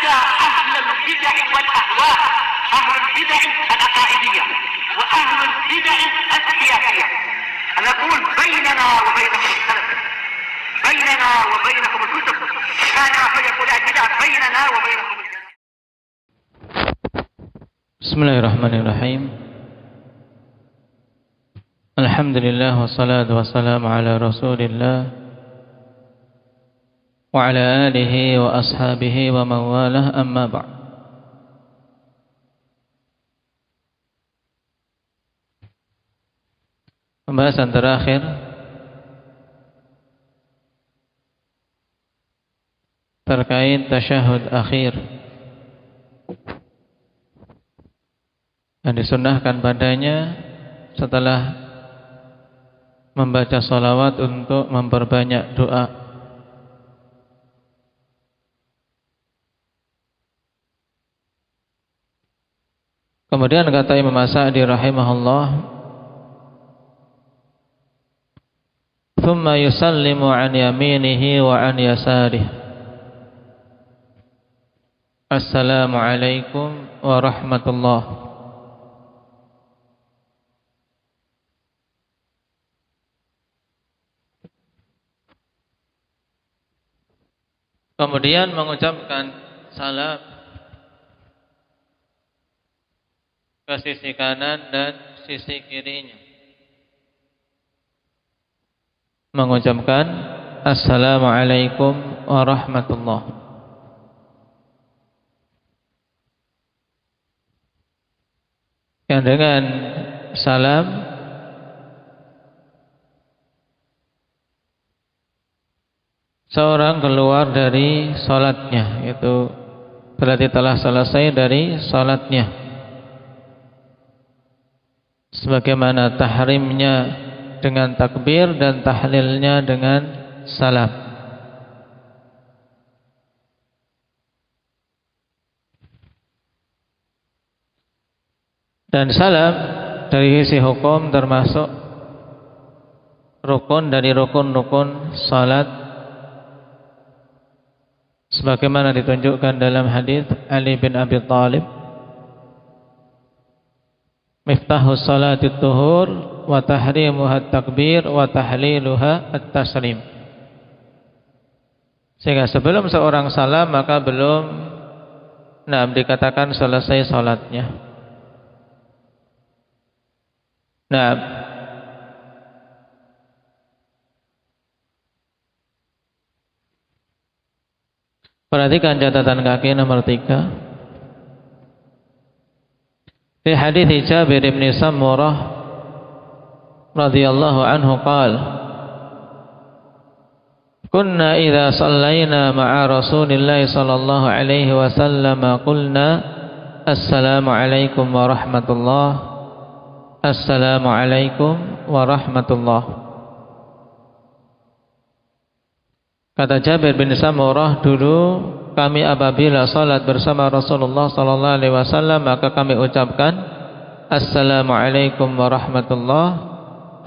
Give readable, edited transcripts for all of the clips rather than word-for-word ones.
حتى أهل البدع والأهواء، أهل البدع العقائدية وأهل البدع السياسية. أنا أقول بيننا وبينكم السلف، بيننا وبينكم الكتب، كان فيقول البدع بيننا وبينكم السلف. Bismillahirrahmanirrahim. Alhamdulillah wassalatu wassalamu ala Rasulillah wa ala alihi wa ashabihi wa mawalah, amma ba'd. Pembahasan terakhir terkait tasyahud akhir yang disunnahkan padanya setelah membaca salawat untuk memperbanyak doa. Kemudian kata Imam As-Sa'di rahimahullah, thumma yusallimu an yaminihi wa an yasarihi. Assalamu alaikum warahmatullahi. Kemudian mengucapkan salam ke sisi kanan dan sisi kirinya, mengucapkan Assalamualaikum warahmatullahi. Yang dengan salam seorang keluar dari salatnya, itu berarti telah selesai dari salatnya, sebagaimana tahrimnya dengan takbir dan tahlilnya dengan salam. Dan salam dari sisi hukum termasuk rukun dari rukun-rukun salat, sebagaimana ditunjukkan dalam hadis Ali bin Abi Thalib, miftahus salati tuhur wa tahrimuha takbir wa tahliluha at-taslim. Sehingga sebelum seorang salam maka belum dikatakan selesai salatnya. Perhatikan catatan kaki nomor 3. Di hadits Jabir bin Samurah radhiyallahu anhu qala, kunna idza shallaina ma'a Rasulillah sallallahu alaihi wasallam qulna assalamu alaikum warahmatullahi, assalamu alaikum warahmatullahi. Kata Jabir bin Samurah, dulu kami apabila salat bersama Rasulullah sallallahu alaihi wasallam maka kami ucapkan assalamu alaikum warahmatullahi,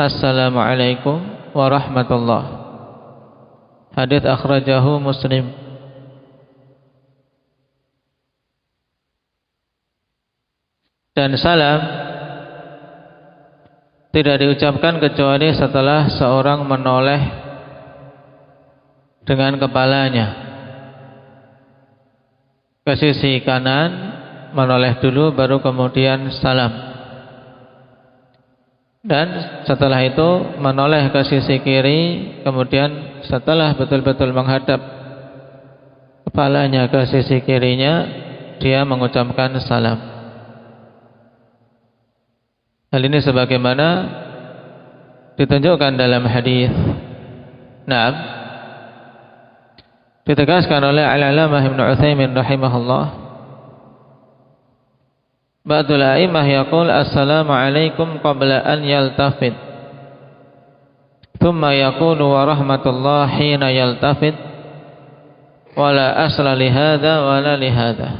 assalamu alaikum warahmatullahi. Hadits akhrajahu Muslim. Dan salam tidak diucapkan kecuali setelah seorang menoleh dengan kepalanya ke sisi kanan, menoleh dulu baru kemudian salam. Dan setelah itu menoleh ke sisi kiri, kemudian setelah betul-betul menghadap kepalanya ke sisi kirinya, dia mengucapkan salam. Hal ini sebagaimana ditunjukkan dalam hadis. Ditegaskan oleh Al-Allamah Ibnu Utsaimin rahimahullah, ba'dul a'immah yaqul assalamu alaikum qabla an yaltafit, thumma yaqulu wa rahmatullah hina yaltafit, wala asla li hadza wala li hadza.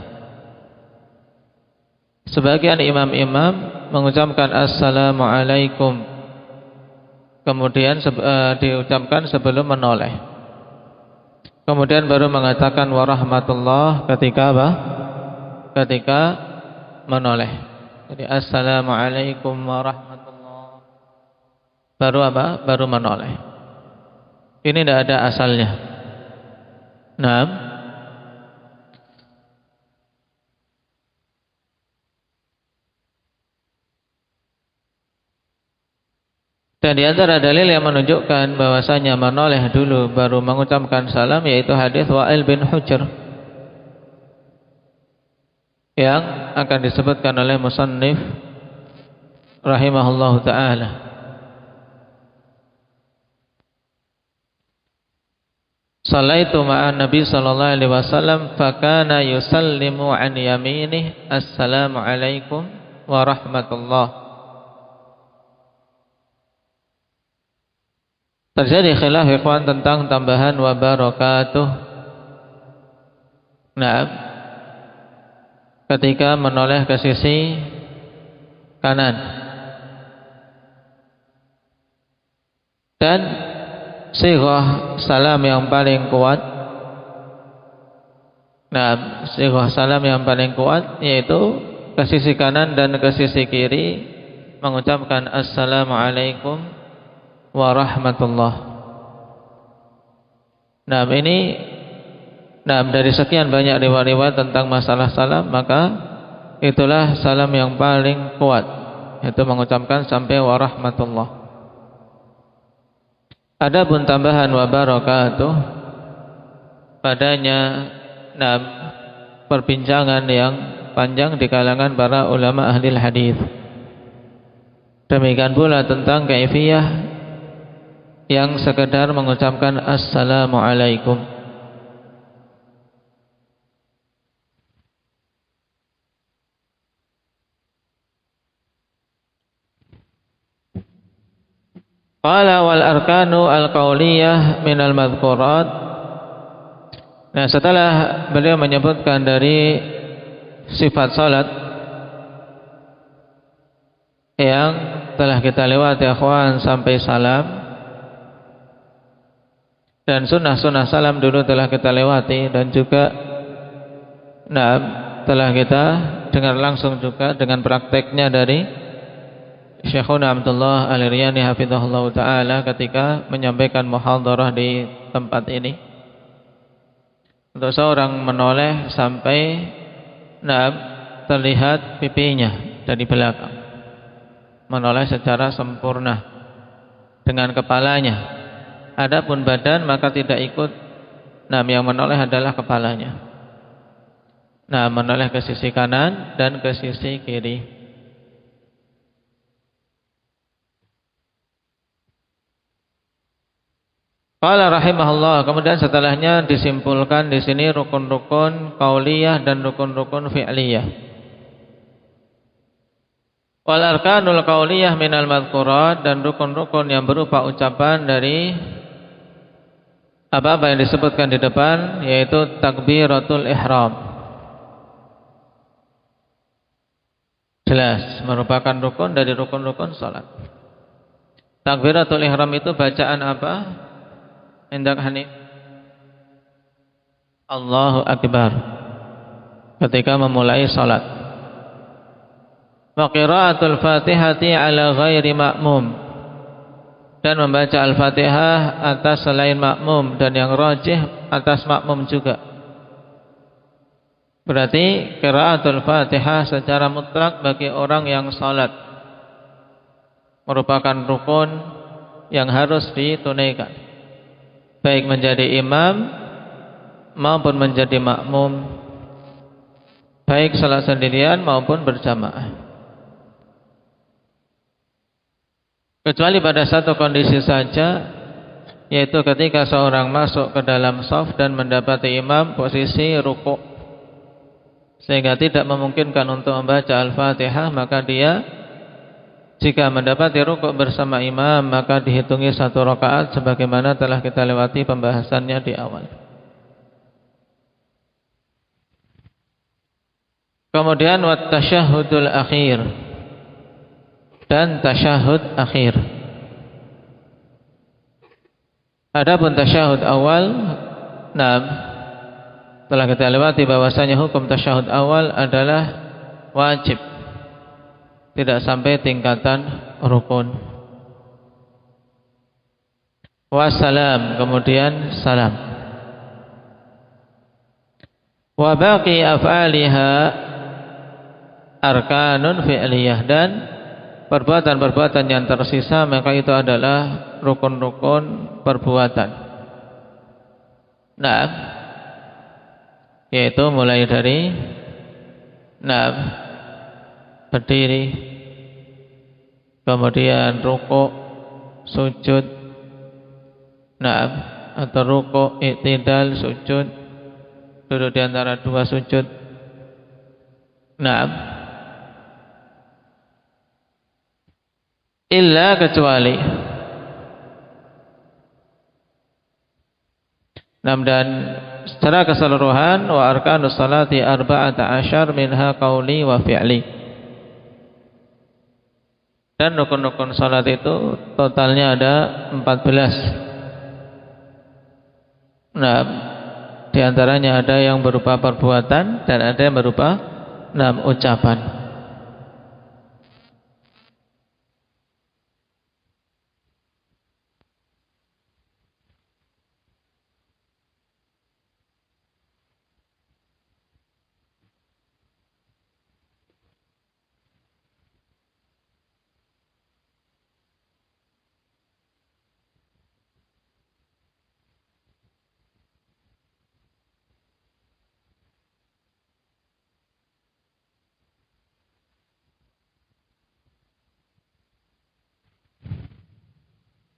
Sebagian imam-imam mengucapkan assalamu alaikum kemudian diucapkan sebelum menoleh. kemudian baru mengatakan warahmatullah ketika apa? Ketika menoleh. Jadi assalamualaikum warahmatullah. Baru apa? Baru menoleh. Ini tidak ada asalnya. Nah, dan di antara dalil yang menunjukkan bahwasanya menoleh dulu baru mengucapkan salam yaitu hadis Wa'il bin Hujr yang akan disebutkan oleh musannif rahimahullahu taala. Sallaitu ma'an Nabi sallallahu alaihi wasallam fakana yusallimu an yaminih assalamu alaikum warahmatullah. Terjadi khilaf ikhwan tentang tambahan wa barakatuh. Nah, ketika menoleh ke sisi kanan. Dan sighah salam yang paling kuat. Nah, sighah salam yang paling kuat yaitu ke sisi kanan dan ke sisi kiri mengucapkan assalamualaikum warahmatullah. Nah, ini dari sekian banyak riwayat tentang masalah salam, maka itulah salam yang paling kuat, yaitu mengucapkan sampai warahmatullah. Adapun tambahan wa barakatuh padanya perbincangan yang panjang di kalangan para ulama ahli hadis. Demikian pula tentang kaifiyah yang sekedar mengucapkan assalamualaikum. Qala wal arkanu al qauliyah minal madhkurat. Nah, setelah beliau menyebutkan dari sifat salat yang telah kita lewati akhwan sampai salam, dan sunnah-sunnah salam dulu telah kita lewati, dan juga telah kita dengar langsung juga dengan prakteknya dari Syekhuna Abdullah Al-Riyani hafizahullah ta'ala ketika menyampaikan muhadharah di tempat ini. Untuk seorang menoleh sampai terlihat pipinya dari belakang, menoleh secara sempurna dengan kepalanya. Adapun badan maka tidak ikut. Yang menoleh adalah kepalanya. Menoleh ke sisi kanan dan ke sisi kiri. Qala rahimahullah, kemudian setelahnya disimpulkan di sini rukun-rukun qauliyah dan rukun-rukun fi'liyah. Wal arkanul qauliyah minal madhkurat, dan rukun-rukun yang berupa ucapan dari apa yang disebutkan di depan, yaitu takbiratul ihram. Jelas merupakan rukun dari rukun-rukun salat. Takbiratul ihram itu bacaan apa? Indak Hanif? Allahu Akbar ketika memulai salat. Wa qiraatul Fatihati ala ghairi ma'mum, dan membaca Al-Fatihah atas selain makmum, dan yang rajih atas makmum juga. Berarti qiraatul Fatihah secara mutlak bagi orang yang salat merupakan rukun yang harus ditunaikan, baik menjadi imam maupun menjadi makmum, baik salat sendirian maupun berjamaah. Kecuali pada satu kondisi saja, yaitu ketika seorang masuk ke dalam shaf dan mendapati imam posisi rukuk, sehingga tidak memungkinkan untuk membaca Al-Fatihah, maka dia jika mendapati rukuk bersama imam maka dihitungi satu rakaat, sebagaimana telah kita lewati pembahasannya di awal. Kemudian wat tasyahhudul akhir, dan tasyahud akhir. Adapun tasyahud awal Nah, telah kita lewati bahwasanya hukum tasyahud awal adalah wajib, tidak sampai tingkatan rukun. Wassalam, kemudian salam. Wa baqi af'aliha arkanun fi'liyah, dan perbuatan-perbuatan yang tersisa maka itu adalah rukun-rukun perbuatan. Nah, yaitu mulai dari berdiri, kemudian rukuk, sujud, atau rukuk, i'tidal, sujud, duduk di antara dua sujud. Illa, kecuali. Dan secara keseluruhan wa arkanus salati 14 minha qauli wa fi'li. Dan rukun-rukun salat itu totalnya ada 14. Di antaranya ada yang berupa perbuatan dan ada yang berupa ucapan.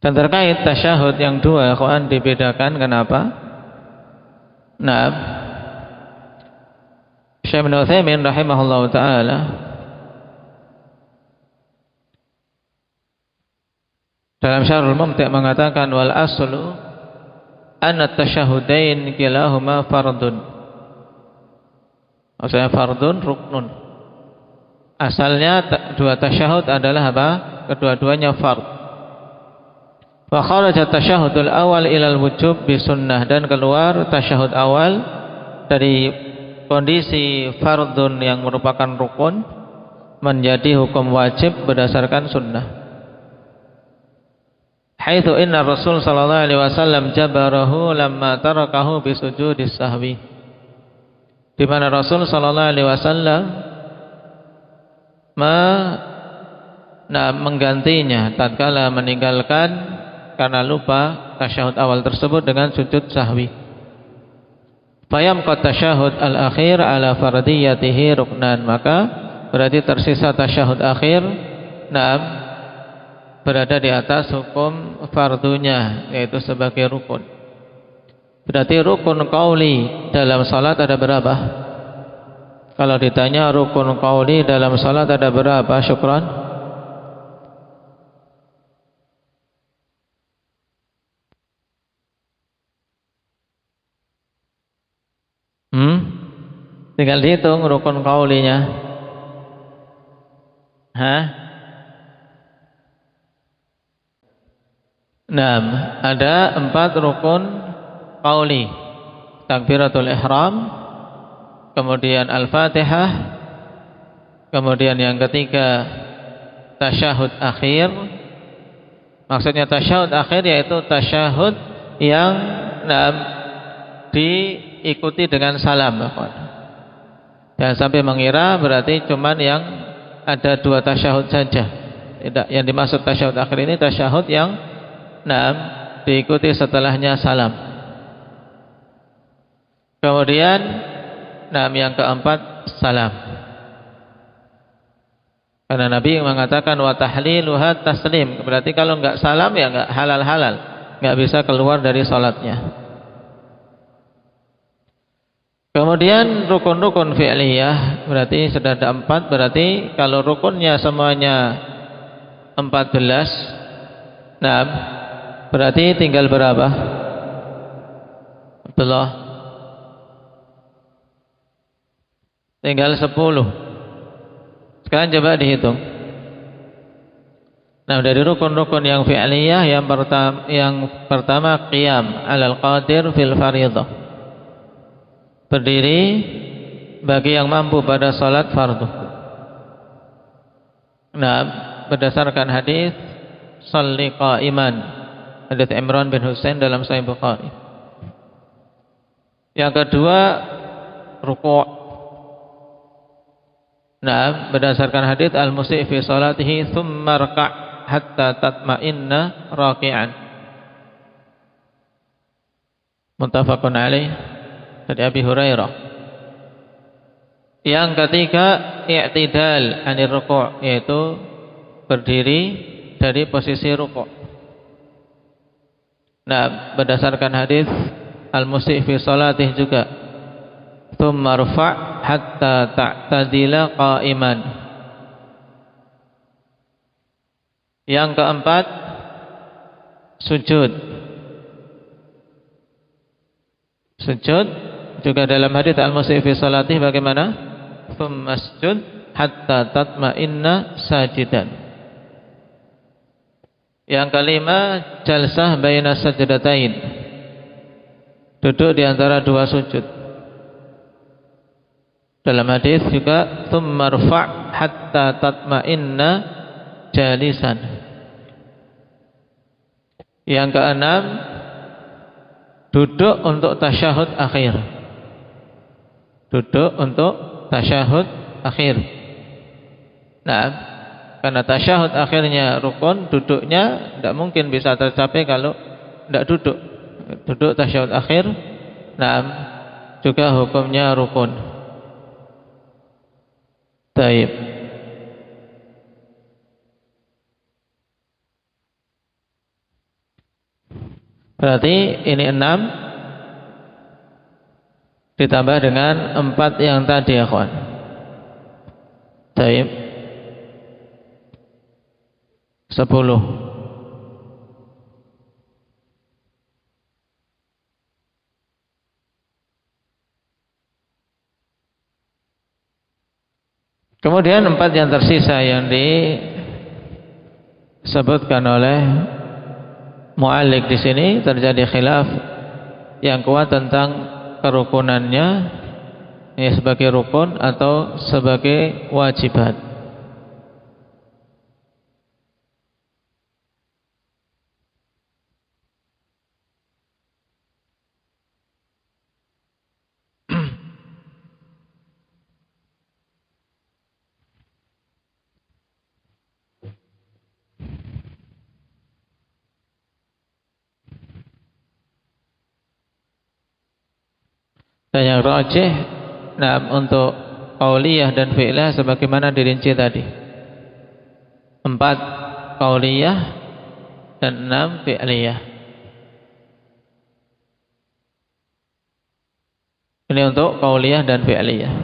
Dan terkait tasyahud yang dua, ikhwan, dibedakan kenapa? Syekh Ibnu Utsaimin rahimahullahu taala dalam Syarhul Mumti' mengatakan wal aslu anna tasyahudain kilahuma fardun. Maksudnya fardun ruknun. Asalnya dua tasyahud adalah apa? Kedua-duanya fard. Wa kharaja tasyahudul awal ilal wujub bisunnah, dan keluar tasyahud awal dari kondisi fardun yang merupakan rukun menjadi hukum wajib berdasarkan sunnah. Haitsu inna Rasul sallallahu alaihi wasallam jabarahu lamma tarakahu bisujudis sahwi. Di mana Rasul sallallahu alaihi wasallam menggantinya tatkala meninggalkan karena lupa tasyahud awal tersebut dengan sujud sahwi. Fayamqat tasyahud al-akhir ala fardiyatihi ruknan, maka berarti tersisa tasyahud akhir berada di atas hukum fardunya, yaitu sebagai rukun. Berarti rukun qauli dalam salat ada berapa? Kalau ditanya rukun qauli dalam salat ada berapa? Syukran. Tinggal dihitung rukun qaulinya. Ada 4 rukun qauli. Takbiratul ihram, kemudian al-Fatihah, kemudian yang ketiga tasyahud akhir. Maksudnya tasyahud akhir yaitu tasyahud yang diikuti dengan salam. Jangan sampai mengira berarti cuman yang ada 2 tasyahud saja. Tidak, yang dimaksud tasyahud akhir ini tasyahud yang diikuti setelahnya salam. Kemudian yang keempat salam. Karena Nabi mengatakan wa tahliluha taslim. Berarti kalau enggak salam ya enggak halal-halal, enggak bisa keluar dari salatnya. Kemudian rukun-rukun fi'liyah berarti sudah ada 4. Berarti kalau rukunnya semuanya 14, berarti tinggal berapa? Abdullah, tinggal 10. Sekarang coba dihitung. Dari rukun-rukun yang fi'liyah yang pertama qiyam alal qadir fil fardhah. berdiri bagi yang mampu pada salat fardu. Nah, berdasarkan hadis shalli qa'iman, hadis Imran bin Husain dalam Sahih Bukhari. Yang kedua, ruku'. Nah, berdasarkan hadis al-musi' fi salatihi tsumma raka' hatta tatma'inna raki'an. Muttafaqun alaih dari Abi Hurairah. Yang ketiga, i'tidal anir ruku', yaitu berdiri dari posisi ruku'. Nah, berdasarkan hadis al-musi' fi salatih juga, tsumma rfa' hatta ta'tadila qa'iman. Yang keempat, sujud. Sujud juga dalam hadis al-musi' fi salatih bagaimana? Tsumma sujud hatta tatma'inna sajidan. Yang kelima, jalsah baina sajdatain, duduk di antara dua sujud. Dalam hadis juga tsumma rfa' hatta tatma'inna jalisan. Yang keenam, duduk untuk tasyahud akhir. Duduk untuk tasyahud akhir. Nah, karena tasyahud akhirnya rukun, duduknya tidak mungkin bisa tercapai kalau tidak duduk. Duduk tasyahud akhir, nah, juga hukumnya rukun. Taib. Berarti ini 6 ditambah dengan 4 yang tadi ya kawan. Taib. 10. Kemudian 4 yang tersisa yang disebutkan oleh mu'allik di sini terjadi khilaf yang kuat tentang kerukunannya, ya, sebagai rukun atau sebagai wajibat. Dan yang rajih, nah, untuk qauliyah dan fi'liyah sebagaimana dirinci tadi. 4 qauliyah dan 6 fi'liyah. Ini untuk qauliyah dan fi'liyah.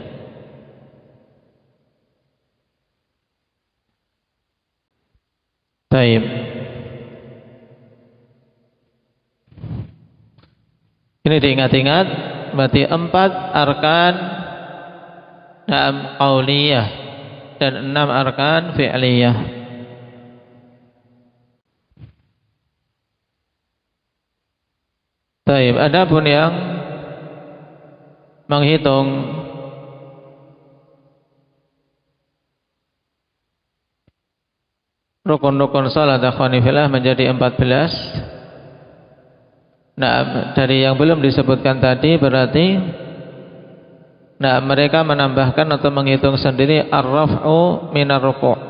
Baik. Ini diingat-ingat. Berarti 4 arkan qauliyah dan 6 arkan fi'liyah. Baik, adapun yang menghitung rukun-rukun salat akhwani fillah menjadi 14. Nah, dari yang belum disebutkan tadi berarti, nah, mereka menambahkan atau menghitung sendiri ar-raf'u minar ruku',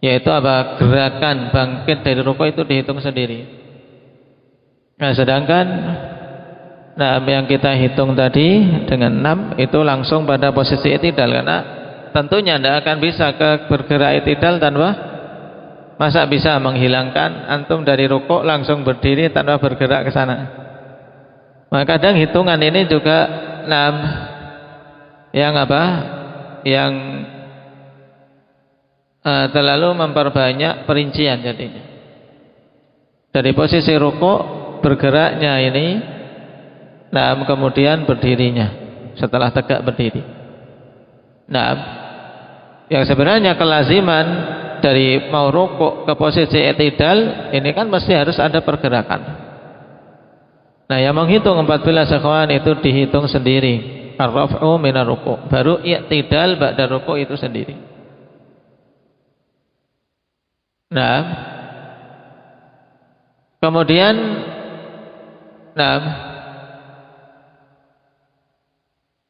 yaitu apa? Gerakan bangkit dari ruku' itu dihitung sendiri. Nah, sedangkan yang kita hitung tadi dengan 6 itu langsung pada posisi i'tidal, karena tentunya tidak akan bisa bergerak i'tidal tanpa, masa bisa menghilangkan antum dari rukuk langsung berdiri tanpa bergerak ke sana. Maka kadang hitungan ini juga yang apa? Yang terlalu memperbanyak perincian jadinya. Dari posisi rukuk bergeraknya ini, kemudian berdirinya setelah tegak berdiri. Yang sebenarnya kelaziman dari mau rukuk ke posisi i'tidal ini kan mesti harus ada pergerakan. Nah, yang menghitung 14 ikhwan itu dihitung sendiri. Ar-raf'u minar ruku'. Baru i'tidal ba'da ruku' itu sendiri. Nah, kemudian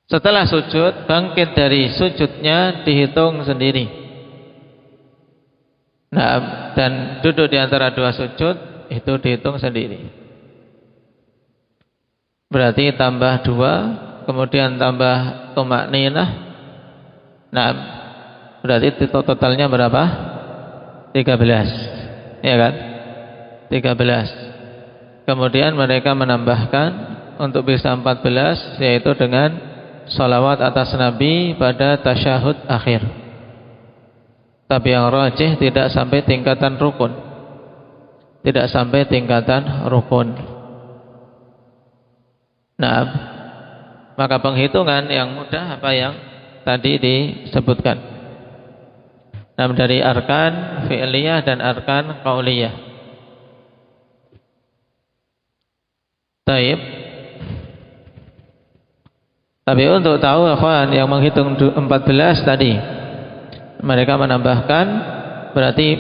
setelah sujud, bangkit dari sujudnya dihitung sendiri. Nah, dan duduk di antara dua sujud itu dihitung sendiri. Berarti tambah 2, kemudian tambah tumakninah. Nah, berarti totalnya berapa? 13. Ya kan? 13. Kemudian mereka menambahkan untuk bisa 14, yaitu dengan salawat atas Nabi pada tasyahud akhir. Tapi yang rajih tidak sampai tingkatan rukun. Tidak sampai tingkatan rukun. Nah, maka penghitungan yang mudah apa yang tadi disebutkan. Nah, dari arkan fi'liyah dan arkan qauliyah. Taib. Tapi untuk tahu ikhwan yang menghitung 14 tadi, mereka menambahkan berarti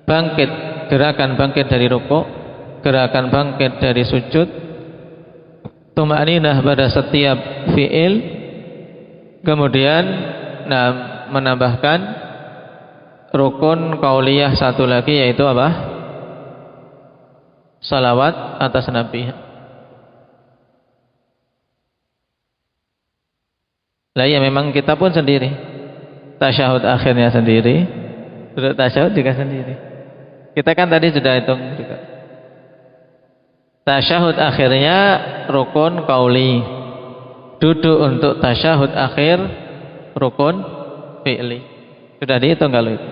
bangkit, gerakan bangkit dari rukuk, gerakan bangkit dari sujud, tumakninah pada setiap fi'il, kemudian menambahkan rukun qauliyah satu lagi, yaitu apa? Salawat atas Nabi. Lah ya, memang kita pun sendiri. Tasyahud akhirnya sendiri, duduk tasyahud juga sendiri. Kita kan tadi sudah hitung juga. Tasyahud akhirnya rukun qauli. Duduk untuk tasyahud akhir rukun fi'li. Sudah dihitung kalau itu.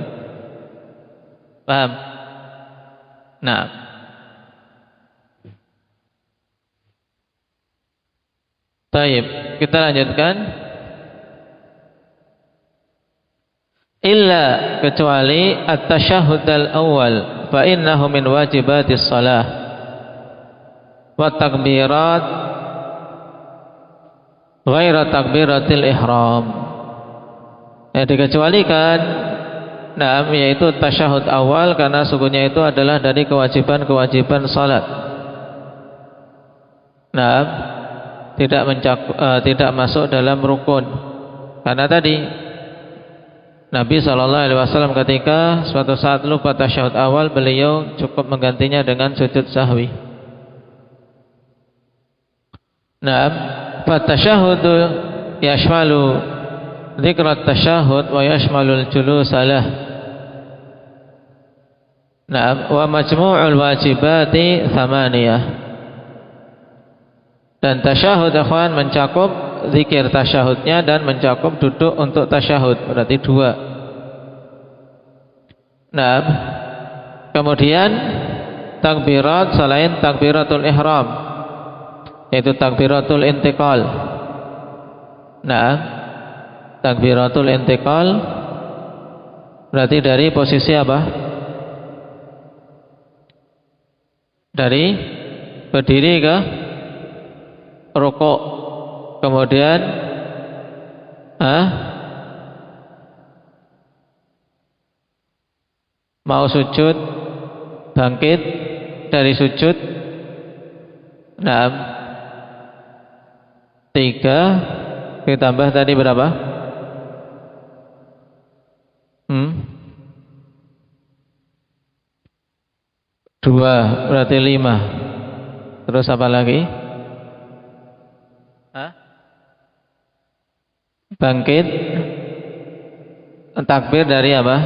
Paham? Nah, baik, kita lanjutkan. Illa, kecuali at-tasyahhud al-awwal fa innahu min wajibatis shalah wa takbirat ghaira takbiratil ihram. Dikecualikan yaitu tasyahud awal, karena sungguhnya itu adalah dari kewajiban-kewajiban salat. Tidak masuk dalam rukun. Karena tadi Nabi SAW ketika suatu saat lupa tasyahud awal, beliau cukup menggantinya dengan sujud sahwi. Fatasyahhudu yashmalu dzikrat tasyahud wa yashmalul julusalah. Wa majmu'ul wajibati thamaniyah. Dan tasyahud ikhwan mencakup zikir tasyahudnya dan mencakup duduk untuk tasyahud, berarti 2. Kemudian takbirat selain takbiratul ihram, yaitu takbiratul intiqal. Takbiratul intiqal berarti dari posisi apa? Dari berdiri ke rukuk, kemudian mau sujud, bangkit dari sujud. 3 ditambah tadi berapa? 2 berarti 5. Terus apa lagi? Bangkit, takbir dari apa?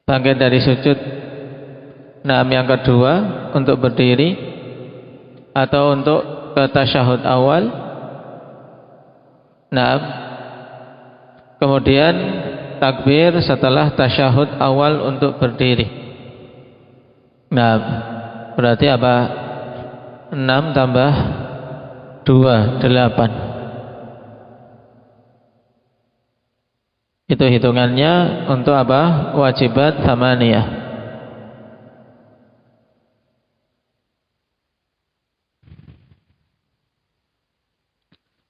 Bangkit dari sujud. Yang kedua untuk berdiri atau untuk ke tasyahud awal. Kemudian takbir setelah tasyahud awal untuk berdiri. Berarti apa? 6 tambah 2, 8. Itu hitungannya untuk apa? Wajibat thamaniyah.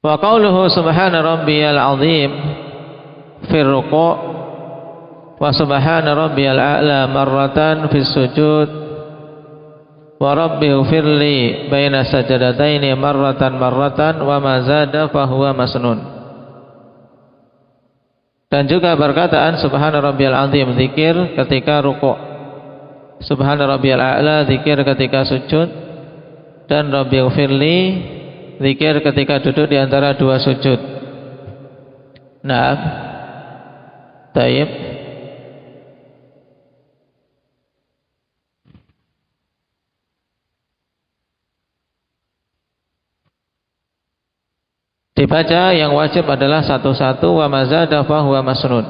Wa qauluhu subhana rabbiyal azim fi ruku' wa subhana rabbiyal a'la marratan fi sujud wa rabbi ighfirli baina sajadataini marratan wa ma zada fa huwa masnun. Dan juga perkataan subhana rabbiyal azim zikir ketika ruku', subhana rabbiyal a'la zikir ketika sujud, dan rabbi ighfirli zikir ketika duduk di antara dua sujud. Naam. Taib. Dibaca yang wajib adalah satu-satu, wa mazada fa huwa masnun.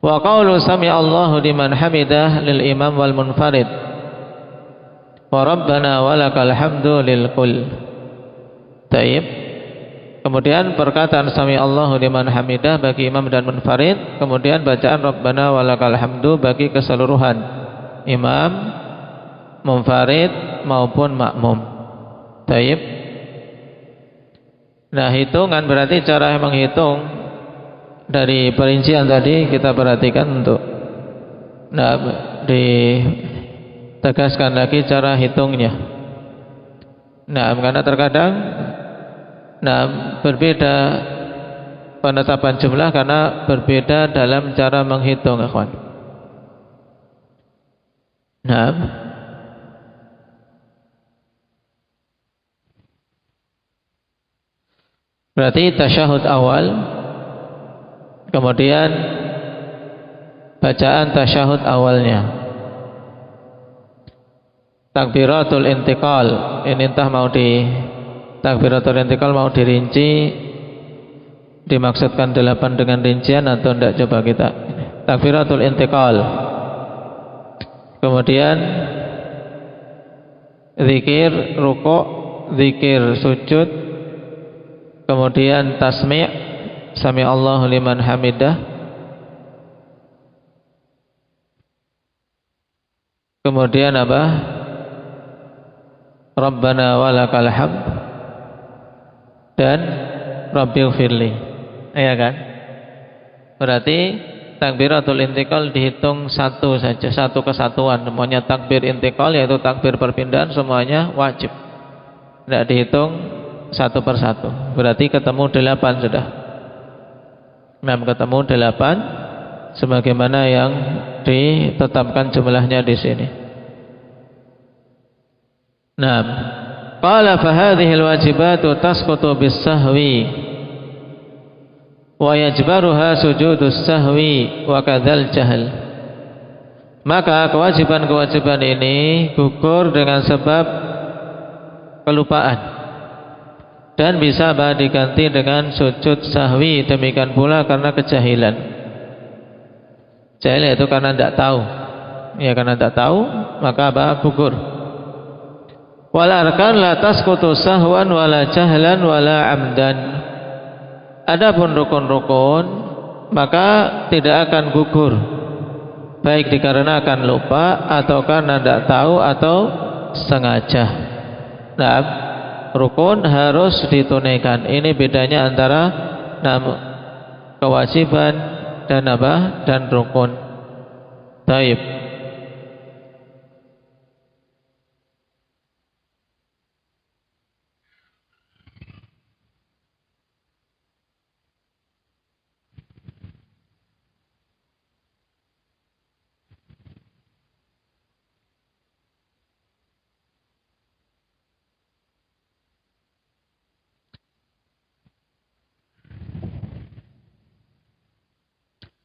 Wa qaulu sami Allahu liman hamidah lil imam wal munfarid. Wa rabbana walakal hamdu lil kull. Taib. Kemudian perkataan sami Allahu liman hamidah bagi imam dan munfarid, kemudian bacaan rabbana walakal hamdu bagi keseluruhan imam, munfarid maupun makmum. Taib. Nah, hitungan berarti cara menghitung dari perincian tadi kita perhatikan untuk ditegaskan lagi cara hitungnya. Nah, karena terkadang berbeda penetapan jumlah karena berbeda dalam cara menghitung, ikhwan. Nah, berarti tasyahud awal, kemudian bacaan tasyahud awalnya, takbiratul intiqal. Ini entah mau takbiratul intiqal mau dirinci, dimaksudkan 8 dengan rincian atau tidak, coba kita. Takbiratul intiqal, kemudian zikir rukuk, zikir sujud, kemudian tasmi' sami Allahu liman hamidah, kemudian apa? Rabbana walakal hamd, dan rabbi ighfirli. Iya kan? Berarti takbiratul intiqal dihitung satu saja, satu kesatuan. Semuanya takbir intiqal, yaitu takbir perpindahan, semuanya wajib, tidak dihitung satu persatu. Berarti ketemu 8 sudah. Ketemu 8 sebagaimana yang ditetapkan jumlahnya di sini. Qala fa hadhihi alwajibatu tasqutu bis-sahwi wa yajbaruha sujudus sahwi wa kadzal jahl. Maka kewajiban-kewajiban ini gugur dengan sebab kelupaan, dan bisa diganti dengan sujud sahwi, demikian pula karena kejahilan. Jahil itu karena tidak tahu. Ya, karena tidak tahu maka gugur. Wal arkan la tasqutu sahwan wala jahlan wala amdan. Adapun rukun-rukun maka tidak akan gugur, baik dikarenakan lupa atau karena tidak tahu atau sengaja. Rukun harus ditunaikan. Ini bedanya antara kewajiban dan dan rukun. Taib.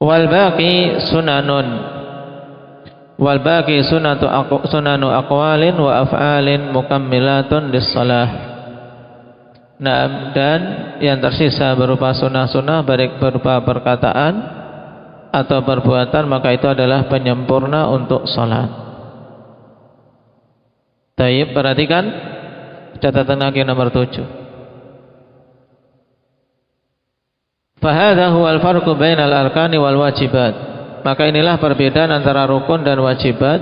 Wal baqi sunanu aqwalin wa af'alin mukammilatun lis-shalah. Dan yang tersisa berupa sunnah-sunnah, baik berupa perkataan atau perbuatan, maka itu adalah penyempurna untuk salat. Taib, perhatikan catatan lagi nomor 7. Fahadha huwal farqu bainal arkani wal wajibat. Maka inilah perbedaan antara rukun dan wajibat.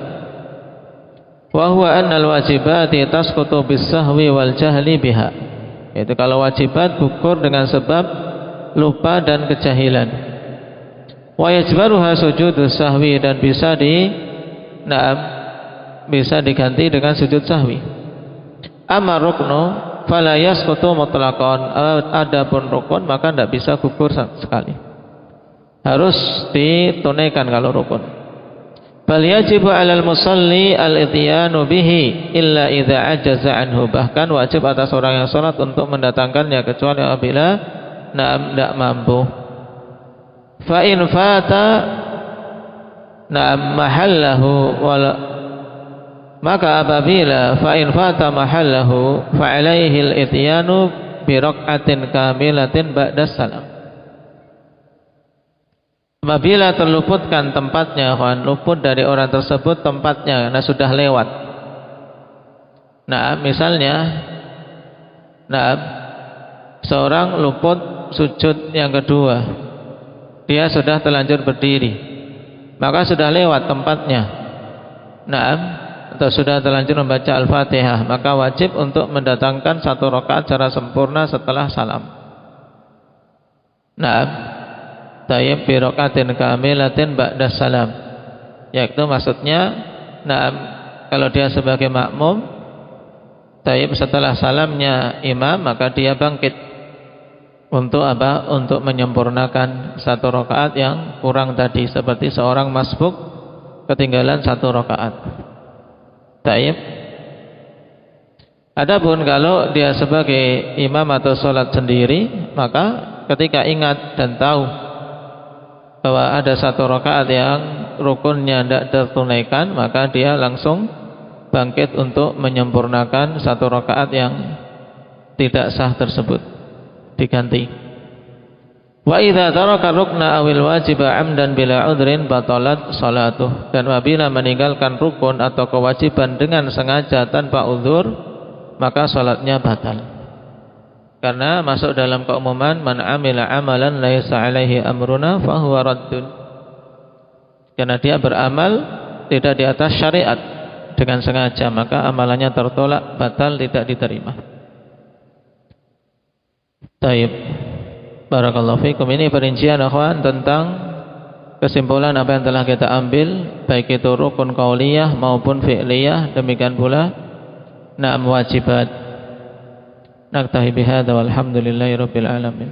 Wa huwa annal wajibati tasqutu bis sahwi wal jahli biha. Yaitu kalau wajibat gugur dengan sebab lupa dan kejahilan. Wa yajbaruha sujudus sahwi, dan bisa diganti dengan sujud sahwi. Amma ruknu fala yasqutu mutlaqan. Adapun rukun maka tidak bisa gugur sekali. Harus ditunaikan kalau rukun. Bal yajibu 'alal musalli al-ityanu bihi illa idza ajaza anhu. Bahkan wajib atas orang yang salat untuk mendatangkannya kecuali apabila tidak mampu. Fa in fata mahallahu wala, maka apabila fa in fata mahallahu fa alaihi al-ityanu bi rak'atin kamilatin ba'da salam. Apabila terluputkan tempatnya, luput dari orang tersebut tempatnya karena sudah lewat. Misalnya seorang luput sujud yang kedua, dia sudah terlanjur berdiri, maka sudah lewat tempatnya. Atau sudah terlanjur membaca Al-Fatihah, maka wajib untuk mendatangkan 1 rakaat secara sempurna setelah salam. Tayyib bi rakatin kamilatin ba'da salam. Yaitu maksudnya kalau dia sebagai makmum, tayyib setelah salamnya imam, maka dia bangkit untuk apa? Untuk menyempurnakan 1 rakaat yang kurang tadi, seperti seorang masbuk ketinggalan 1 rakaat. Tayyib. Adapun kalau dia sebagai imam atau sholat sendiri, maka ketika ingat dan tahu bahwa ada 1 rakaat yang rukunnya tidak tertunaikan, maka dia langsung bangkit untuk menyempurnakan 1 rakaat yang tidak sah tersebut, diganti. Wa idza taraka rukna awil wajiba amdan bila udrin batalat salatuh. Dan apabila meninggalkan rukun atau kewajiban dengan sengaja tanpa uzur, maka salatnya batal. Karena masuk dalam keumuman man amila amalan laisa alaihi amruna fahuwa raddun. Karena dia beramal tidak di atas syariat dengan sengaja, maka amalannya tertolak, batal, tidak diterima. Taib. Barakallahu fikum. Ini perincian akhwan tentang kesimpulan apa yang telah kita ambil, baik itu rukun qauliyah maupun fi'liyah, demikian pula wajibat. Naktahi bihadza walhamdulillahi rabbil alamin.